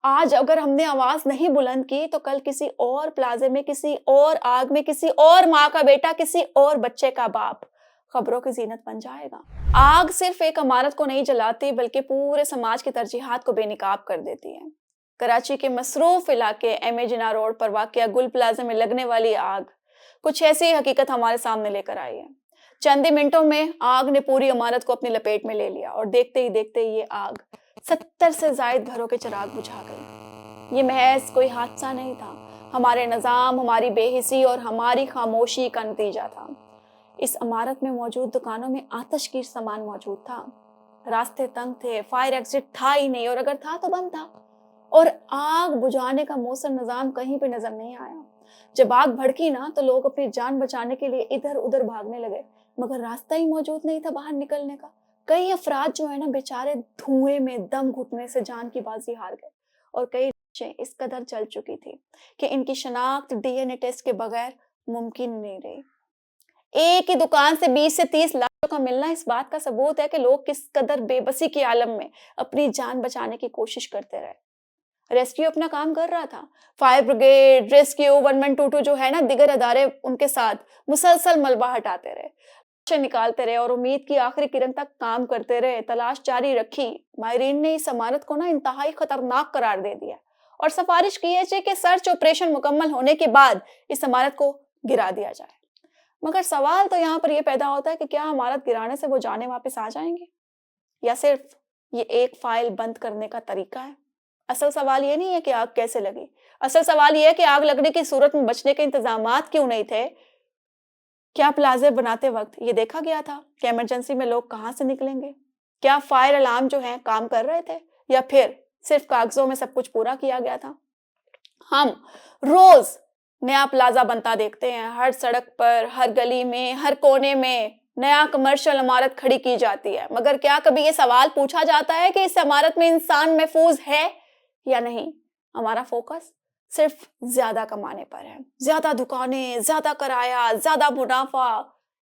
آج اگر ہم نے آواز نہیں بلند کی تو کل کسی اور پلازے میں، کسی اور آگ میں، کسی اور ماں کا بیٹا، کسی اور بچے کا باپ خبروں کی زینت بن جائے گا۔ آگ صرف ایک عمارت کو نہیں جلاتی بلکہ پورے سماج کی ترجیحات کو بے نقاب کر دیتی ہے۔ کراچی کے مصروف علاقے ایم اے جناح روڈ پر واقع گل پلازے میں لگنے والی آگ کچھ ایسی حقیقت ہمارے سامنے لے کر آئی ہے۔ چند ہی منٹوں میں آگ نے پوری عمارت کو اپنی لپیٹ میں لے لیا اور دیکھتے ہی دیکھتے یہ آگ 70 سے زائد گھروں کے چراغ بجھا گئی۔ یہ محض کوئی حادثہ نہیں تھا، ہمارے نظام، ہماری بے حسی اور ہماری خاموشی کا نتیجہ تھا۔ اس عمارت میں موجود دکانوں میں آتش کی سامان موجود تھا، راستے تنگ تھے، فائر ایگزٹ تھا ہی نہیں، اور اگر تھا تو بند تھا، اور آگ بجھانے کا مؤثر نظام کہیں پہ نظر نہیں آیا۔ جب آگ بھڑکی نا تو لوگ اپنی جان بچانے کے لیے ادھر ادھر بھاگنے لگے، مگر راستہ ہی موجود نہیں تھا باہر نکلنے کا۔ کئی افراد جو ہے نا بیچارے دھوئیں میں دم گھٹنے سے جان کی بازی ہار گئے، اور کئی لاشیں اس قدر جل چکی تھی کہ ان کی شناخت ڈی این اے ٹیسٹ کے بغیر ممکن نہیں رہی۔ ایک ہی دکان سے 20 سے 30 لاشوں کا ملنا اس بات کا ثبوت ہے کہ لوگ کس قدر بے بسی کے عالم میں اپنی جان بچانے کی کوشش کرتے رہے۔ ریسکیو اپنا کام کر رہا تھا، فائر بریگیڈ، ریسکیو 1122 جو ہے نا، دیگر ادارے ان کے ساتھ مسلسل ملبہ ہٹاتے رہے، لاشیں نکالتے رہے اور امید کی آخری کرن تک کام کرتے رہے، تلاش جاری رکھی۔ ماہرین نے اس عمارت کو نا انتہائی خطرناک قرار دے دیا اور سفارش کی ہے کہ سرچ آپریشن مکمل ہونے کے بعد اس عمارت کو گرا دیا جائے۔ مگر سوال تو یہاں پر یہ پیدا ہوتا ہے کہ کیا عمارت گرانے سے وہ جانیں واپس آ جائیں گے، یا صرف یہ ایک فائل بند کرنے کا طریقہ ہے؟ اصل سوال یہ نہیں ہے کہ آگ کیسے لگی، اصل سوال یہ ہے کہ آگ لگنے کی صورت میں بچنے کے انتظامات کیوں نہیں تھے؟ کیا پلازے بناتے وقت یہ دیکھا گیا تھا کہ ایمرجنسی میں لوگ کہاں سے نکلیں گے؟ کیا فائر الارم جو ہیں کام کر رہے تھے، یا پھر صرف کاغذوں میں سب کچھ پورا کیا گیا تھا؟ ہم روز نیا پلازہ بنتا دیکھتے ہیں، ہر سڑک پر، ہر گلی میں، ہر کونے میں نیا کمرشل عمارت کھڑی کی جاتی ہے، مگر کیا کبھی یہ سوال پوچھا جاتا ہے کہ اس عمارت میں انسان محفوظ ہے یا نہیں؟ ہمارا فوکس صرف زیادہ کمانے پر ہے، زیادہ دکانیں، زیادہ کرایہ، زیادہ منافع۔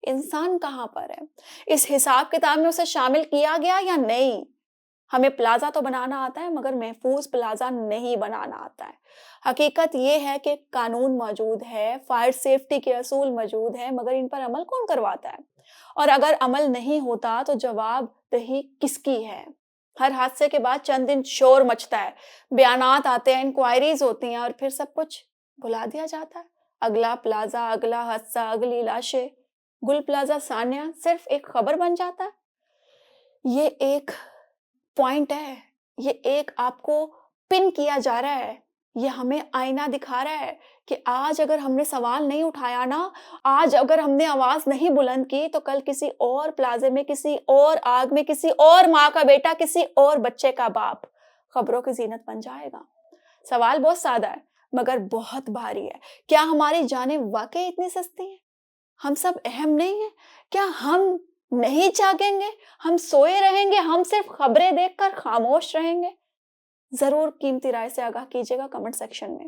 انسان کہاں پر ہے؟ اس حساب کتاب میں اسے شامل کیا گیا یا نہیں؟ ہمیں پلازہ تو بنانا آتا ہے مگر محفوظ پلازہ نہیں بنانا آتا ہے۔ حقیقت یہ ہے کہ قانون موجود ہے، فائر سیفٹی کے اصول موجود ہیں، مگر ان پر عمل کون کرواتا ہے؟ اور اگر عمل نہیں ہوتا تو جواب دہی کس کی ہے؟ ہر حادثے کے بعد چند دن شور مچتا ہے، بیانات آتے ہیں، انکوائریز ہوتی ہیں، اور پھر سب کچھ بھلا دیا جاتا ہے۔ اگلا پلازہ، اگلا حادثہ، اگلی لاشیں، گل پلازہ ثانیہ صرف ایک خبر بن جاتا ہے۔ یہ ایک پوائنٹ ہے، یہ ایک آپ کو پن کیا جا رہا ہے، یہ ہمیں آئینہ دکھا رہا ہے کہ آج اگر ہم نے سوال نہیں اٹھایا نا، آج اگر ہم نے آواز نہیں بلند کی تو کل کسی اور پلازے میں، کسی اور آگ میں، کسی اور ماں کا بیٹا، کسی اور بچے کا باپ خبروں کی زینت بن جائے گا۔ سوال بہت سادہ ہے مگر بہت بھاری ہے۔ کیا ہماری جانیں واقعی اتنی سستی ہیں؟ ہم سب اہم نہیں ہیں؟ کیا ہم نہیں جاگیں گے؟ ہم سوئے رہیں گے؟ ہم صرف خبریں دیکھ کر خاموش رہیں گے؟ ضرور قیمتی رائے سے آگاہ کیجیے گا کمنٹ سیکشن میں۔